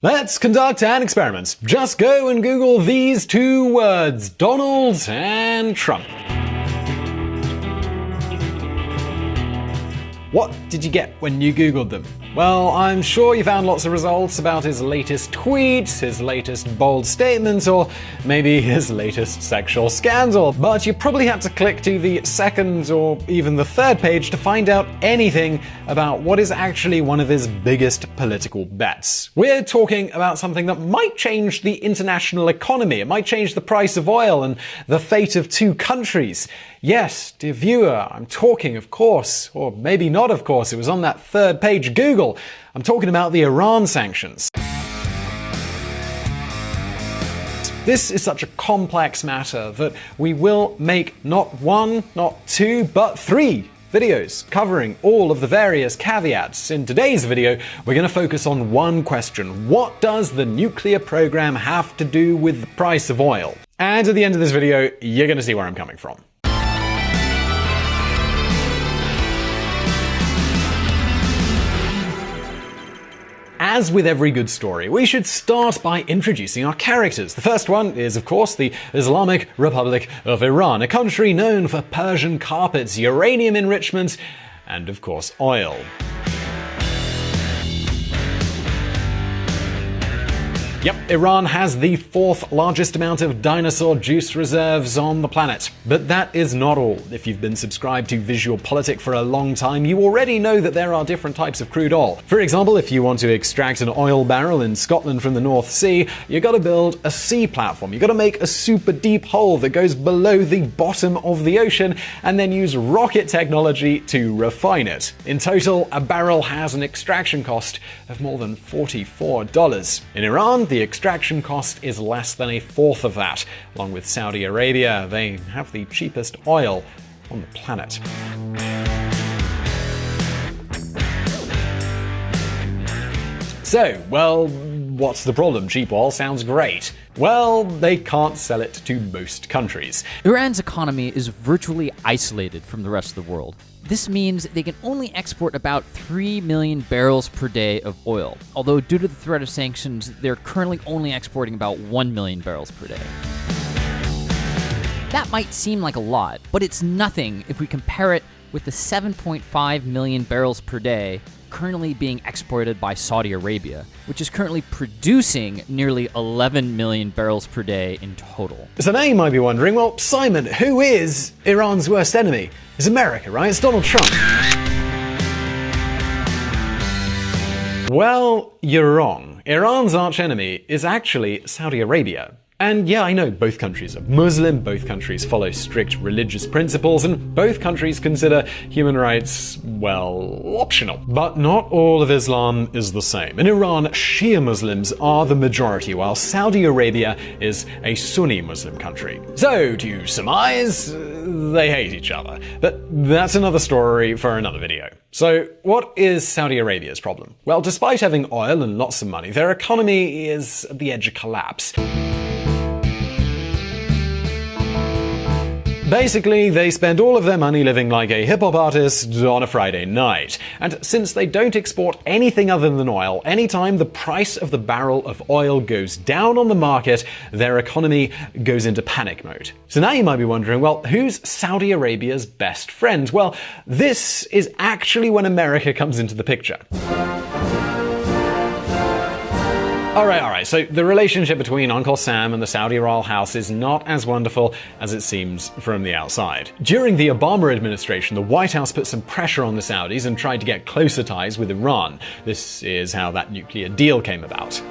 Let's conduct an experiment. Just go and Google these two words, Donald and Trump. What did you get when you Googled them? Well, I'm sure you found lots of results about his latest tweets, his latest bold statements, or maybe his latest sexual scandal. But you probably had to click to the second or even the third page to find out anything about what is actually one of his biggest political bets. We're talking about something that might change the international economy. It might change the price of oil and the fate of two countries. Yes, dear viewer, I'm talking, of course, or maybe not of course, it was on that third page, Google. I'm talking about the Iran sanctions. This is such a complex matter that we will make not one, not two, but three videos covering all of the various caveats. In today's video, we're going to focus on one question. What does the nuclear program have to do with the price of oil? And at the end of this video, you're going to see where I'm coming from. As with every good story, we should start by introducing our characters. The first one is, of course, the Islamic Republic of Iran, a country known for Persian carpets, uranium enrichment, and, of course, oil. Yep, Iran has the fourth largest amount of dinosaur juice reserves on the planet. But that is not all. If you've been subscribed to VisualPolitik for a long time, you already know that there are different types of crude oil. For example, if you want to extract an oil barrel in Scotland from the North Sea, you gotta build a sea platform. You gotta make a super deep hole that goes below the bottom of the ocean, and then use rocket technology to refine it. In total, a barrel has an extraction cost of more than $44. In Iran, the extraction cost is less than a fourth of that. Along with Saudi Arabia, they have the cheapest oil on the planet. So, well, what's the problem? Cheap oil sounds great. Well, they can't sell it to most countries. Iran's economy is virtually isolated from the rest of the world. This means they can only export about 3 million barrels per day of oil, although due to the threat of sanctions, they're currently only exporting about 1 million barrels per day. That might seem like a lot, but it's nothing if we compare it with the 7.5 million barrels per day currently being exported by Saudi Arabia, which is currently producing nearly 11 million barrels per day in total. So now you might be wondering, well, Simon, who is Iran's worst enemy? It's America, right? It's Donald Trump. Well, you're wrong. Iran's archenemy is actually Saudi Arabia. And yeah, I know both countries are Muslim, both countries follow strict religious principles, and both countries consider human rights, well, optional. But not all of Islam is the same. In Iran, Shia Muslims are the majority, while Saudi Arabia is a Sunni Muslim country. So, to surmise, they hate each other. But that's another story for another video. So, what is Saudi Arabia's problem? Well, despite having oil and lots of money, their economy is at the edge of collapse. Basically, they spend all of their money living like a hip-hop artist on a Friday night. And since they don't export anything other than oil, anytime the price of the barrel of oil goes down on the market, their economy goes into panic mode. So now you might be wondering, well, who's Saudi Arabia's best friend? Well, this is actually when America comes into the picture. Alright, so the relationship between Uncle Sam and the Saudi royal house is not as wonderful as it seems from the outside. During the Obama administration, the White House put some pressure on the Saudis and tried to get closer ties with Iran. This is how that nuclear deal came about.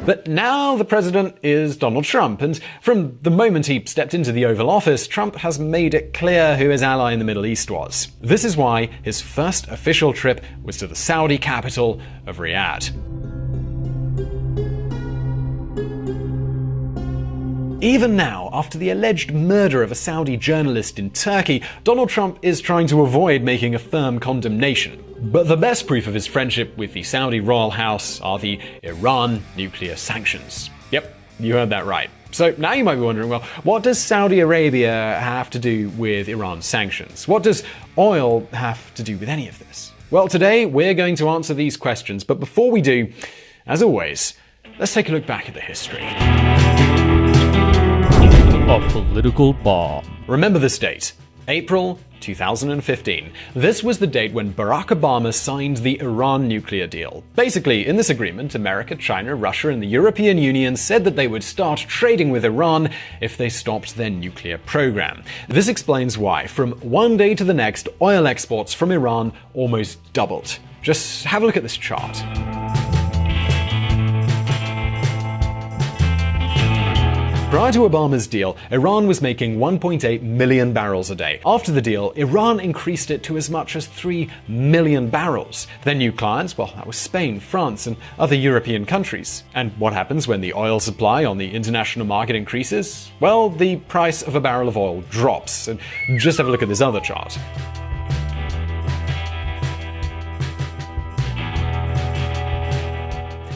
But now the president is Donald Trump, and from the moment he stepped into the Oval Office, Trump has made it clear who his ally in the Middle East was. This is why his first official trip was to the Saudi capital of Riyadh. Even now, after the alleged murder of a Saudi journalist in Turkey, Donald Trump is trying to avoid making a firm condemnation. But the best proof of his friendship with the Saudi royal house are the Iran nuclear sanctions. Yep, you heard that right. So now you might be wondering, well, what does Saudi Arabia have to do with Iran's sanctions? What does oil have to do with any of this? Well, today we're going to answer these questions, but before we do, as always, let's take a look back at the history. A political bomb. Remember this date, April 2015. This was the date when Barack Obama signed the Iran nuclear deal. Basically, in this agreement, America, China, Russia, and the European Union said that they would start trading with Iran if they stopped their nuclear program. This explains why, from one day to the next, oil exports from Iran almost doubled. Just have a look at this chart. Prior to Obama's deal, Iran was making 1.8 million barrels a day. After the deal, Iran increased it to as much as 3 million barrels. Their new clients, well, that was Spain, France, and other European countries. And what happens when the oil supply on the international market increases? Well, the price of a barrel of oil drops. And just have a look at this other chart.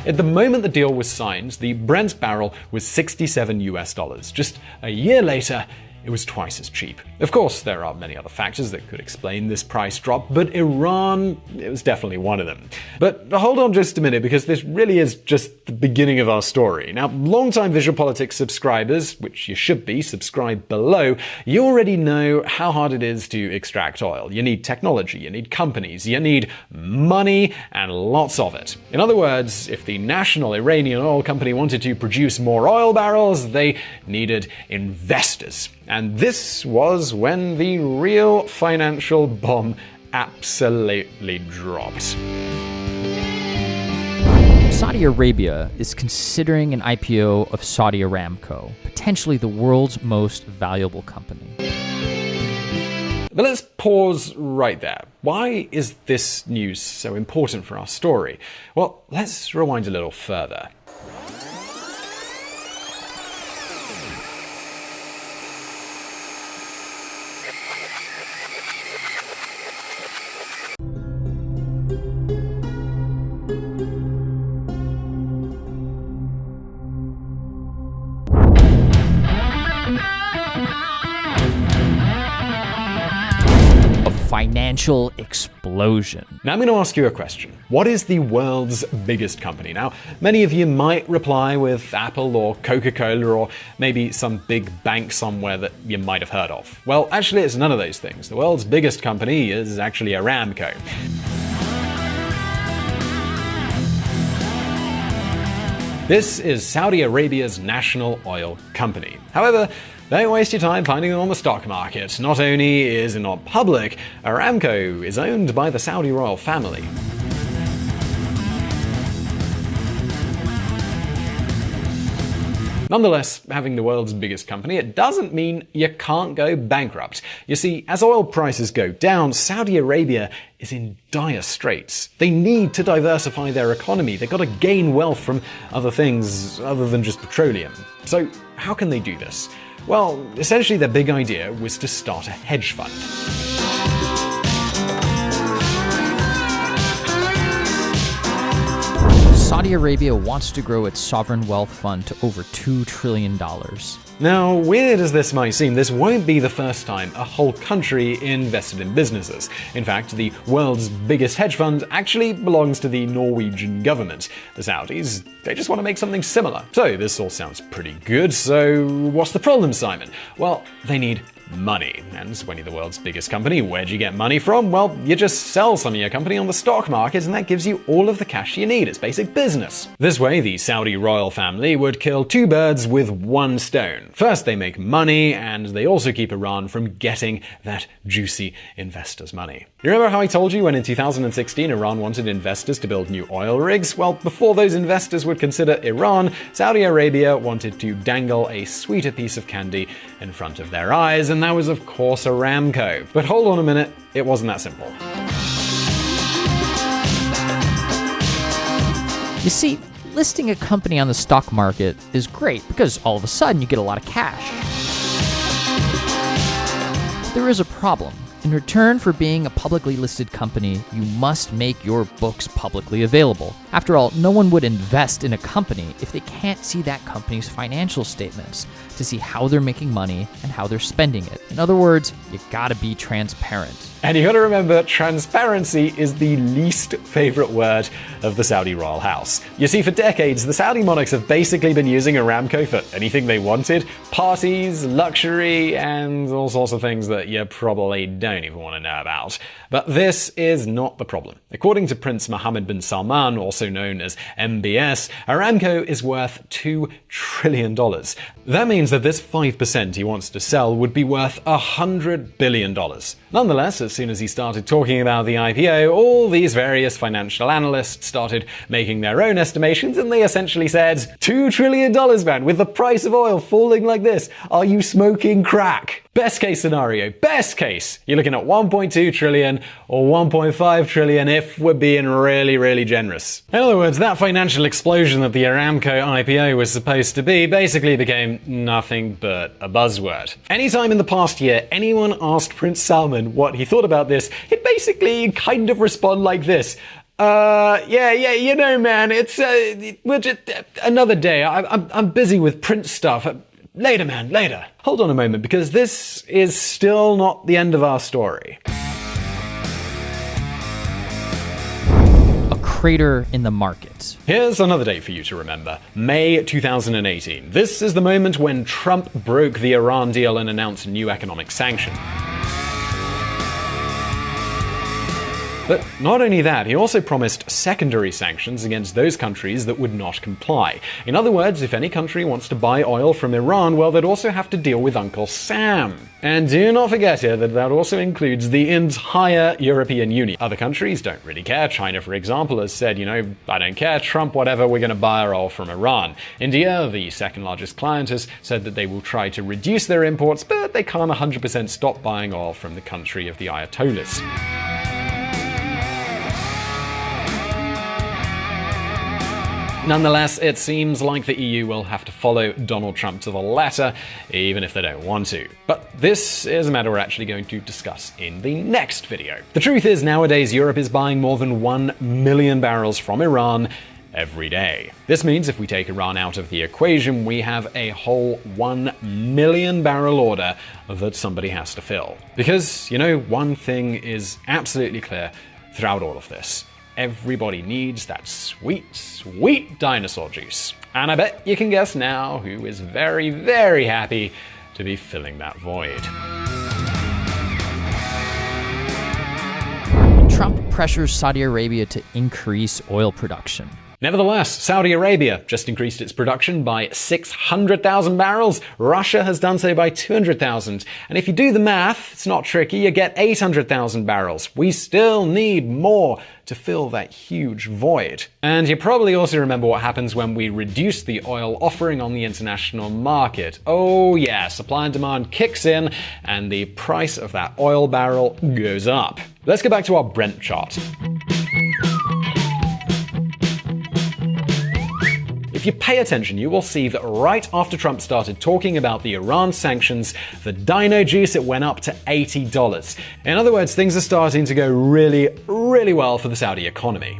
At the moment the deal was signed, the Brent barrel was $67. Just a year later, it was twice as cheap. Of course, there are many other factors that could explain this price drop, but Iran, it was definitely one of them. But hold on just a minute, because this really is just the beginning of our story. Now, long-time VisualPolitik subscribers, which you should be, subscribe below, you already know how hard it is to extract oil. You need technology, you need companies, you need money, and lots of it. In other words, if the national Iranian oil company wanted to produce more oil barrels, they needed investors. And this was when the real financial bomb absolutely dropped. Saudi Arabia is considering an IPO of Saudi Aramco, potentially the world's most valuable company. But let's pause right there. Why is this news so important for our story? Well, let's rewind a little further. Financial explosion. Now I'm going to ask you a question. What is the world's biggest company? Now, many of you might reply with Apple or Coca-Cola or maybe some big bank somewhere that you might have heard of. Well, actually, it's none of those things. The world's biggest company is actually Aramco. This is Saudi Arabia's national oil company. However, don't waste your time finding them on the stock market. Not only is it not public, Aramco is owned by the Saudi royal family. Nonetheless, having the world's biggest company, it doesn't mean you can't go bankrupt. You see, as oil prices go down, Saudi Arabia is in dire straits. They need to diversify their economy. They've got to gain wealth from other things other than just petroleum. So how can they do this? Well, essentially their big idea was to start a hedge fund. Saudi Arabia wants to grow its sovereign wealth fund to over $2 trillion. Now, weird as this might seem, this won't be the first time a whole country invested in businesses. In fact, the world's biggest hedge fund actually belongs to the Norwegian government. The Saudis, they just want to make something similar. So this all sounds pretty good, so what's the problem, Simon? Well, they need money. And when you're the world's biggest company, where'd you get money from? Well, you just sell some of your company on the stock market and that gives you all of the cash you need. It's basic business. This way, the Saudi royal family would kill two birds with one stone. First, they make money, and they also keep Iran from getting that juicy investors' money. You remember how I told you when in 2016 Iran wanted investors to build new oil rigs? Well, before those investors would consider Iran, Saudi Arabia wanted to dangle a sweeter piece of candy in front of their eyes, and that was of course Aramco. But hold on a minute, it wasn't that simple. You see, listing a company on the stock market is great because all of a sudden you get a lot of cash. But there is a problem. In return for being a publicly listed company, you must make your books publicly available. After all, no one would invest in a company if they can't see that company's financial statements to see how they're making money and how they're spending it. In other words, you gotta be transparent. And you gotta remember, transparency is the least favorite word of the Saudi royal house. You see, for decades, the Saudi monarchs have basically been using Aramco for anything they wanted. Parties, luxury, and all sorts of things that you probably don't even want to know about. But this is not the problem. According to Prince Muhammad Bin Salman, also known as MBS, Aramco is worth $2 trillion. That means that this 5% he wants to sell would be worth $100 billion. Nonetheless, as soon as he started talking about the IPO, all these various financial analysts started making their own estimations, and they essentially said, $2 trillion, man, with the price of oil falling like this, are you smoking crack? Best case scenario, best case, you're looking at 1.2 trillion or 1.5 trillion if we're being really, really generous. In other words, that financial explosion that the Aramco IPO was supposed to be basically became nothing but a buzzword. Anytime in the past year anyone asked Prince Salman what he thought about this, he'd basically kind of respond like this. You know, man, it's we're just another day. I'm busy with Prince stuff. Later, man, later. Hold on a moment, because this is still not the end of our story. A crater in the market. Here's another date for you to remember. May 2018. This is the moment when Trump broke the Iran deal and announced new economic sanctions. But not only that, he also promised secondary sanctions against those countries that would not comply. In other words, if any country wants to buy oil from Iran, well, they'd also have to deal with Uncle Sam. And do not forget here that also includes the entire European Union. Other countries don't really care. China, for example, has said, I don't care, Trump, whatever, we're going to buy our oil from Iran. India, the second largest client, has said that they will try to reduce their imports, but they can't 100% stop buying oil from the country of the Ayatollahs. Nonetheless, it seems like the EU will have to follow Donald Trump to the letter, even if they don't want to. But this is a matter we're actually going to discuss in the next video. The truth is, nowadays Europe is buying more than 1 million barrels from Iran every day. This means if we take Iran out of the equation, we have a whole 1 million barrel order that somebody has to fill. Because, one thing is absolutely clear throughout all of this. Everybody needs that sweet, sweet dinosaur juice. And I bet you can guess now who is very, very happy to be filling that void. Trump pressures Saudi Arabia to increase oil production. Nevertheless, Saudi Arabia just increased its production by 600,000 barrels. Russia has done so by 200,000. And if you do the math, it's not tricky, you get 800,000 barrels. We still need more to fill that huge void. And you probably also remember what happens when we reduce the oil offering on the international market. Oh yeah, supply and demand kicks in, and the price of that oil barrel goes up. Let's go back to our Brent chart. If you pay attention, you will see that right after Trump started talking about the Iran sanctions, the dino juice, it went up to $80. In other words, things are starting to go really, really well for the Saudi economy.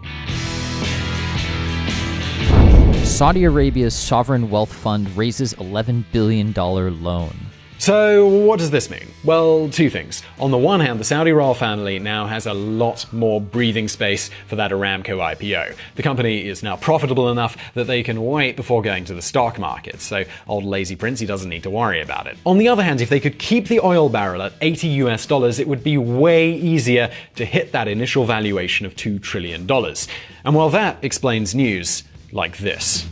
Saudi Arabia's sovereign wealth fund raises $11 billion loan. So what does this mean? Well, two things. On the one hand, the Saudi royal family now has a lot more breathing space for that Aramco IPO. The company is now profitable enough that they can wait before going to the stock market, so old lazy prince, he doesn't need to worry about it. On the other hand, if they could keep the oil barrel at $80, it would be way easier to hit that initial valuation of $2 trillion. And well, that explains news like this.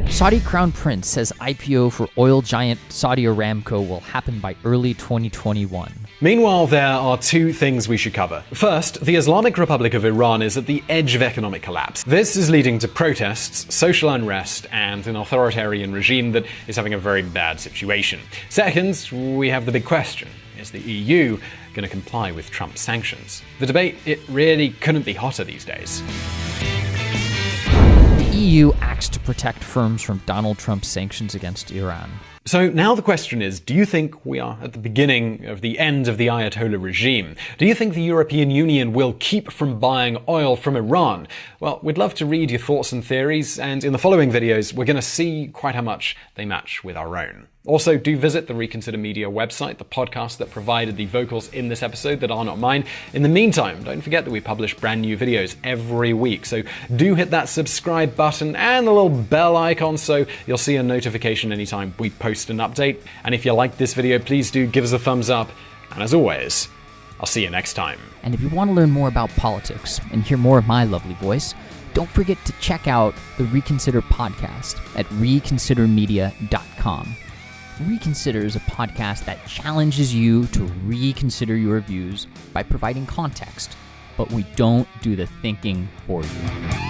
Saudi Crown Prince says IPO for oil giant Saudi Aramco will happen by early 2021. Meanwhile, there are two things we should cover. First, the Islamic Republic of Iran is at the edge of economic collapse. This is leading to protests, social unrest, and an authoritarian regime that is having a very bad situation. Second, we have the big question. Is the EU going to comply with Trump's sanctions? The debate, it really couldn't be hotter these days. The EU acts to protect firms from Donald Trump's sanctions against Iran. So now the question is, do you think we are at the beginning of the end of the Ayatollah regime? Do you think the European Union will keep from buying oil from Iran? Well, we'd love to read your thoughts and theories, and in the following videos, we're going to see quite how much they match with our own. Also, do visit the Reconsider Media website, the podcast that provided the vocals in this episode that are not mine. In the meantime, don't forget that we publish brand new videos every week, so do hit that subscribe button and the little bell icon so you'll see a notification anytime we post an update. And if you like this video, please do give us a thumbs up, and as always, I'll see you next time. And if you want to learn more about politics and hear more of my lovely voice, don't forget to check out the Reconsider podcast at reconsidermedia.com. Reconsider is a podcast that challenges you to reconsider your views by providing context, but we don't do the thinking for you.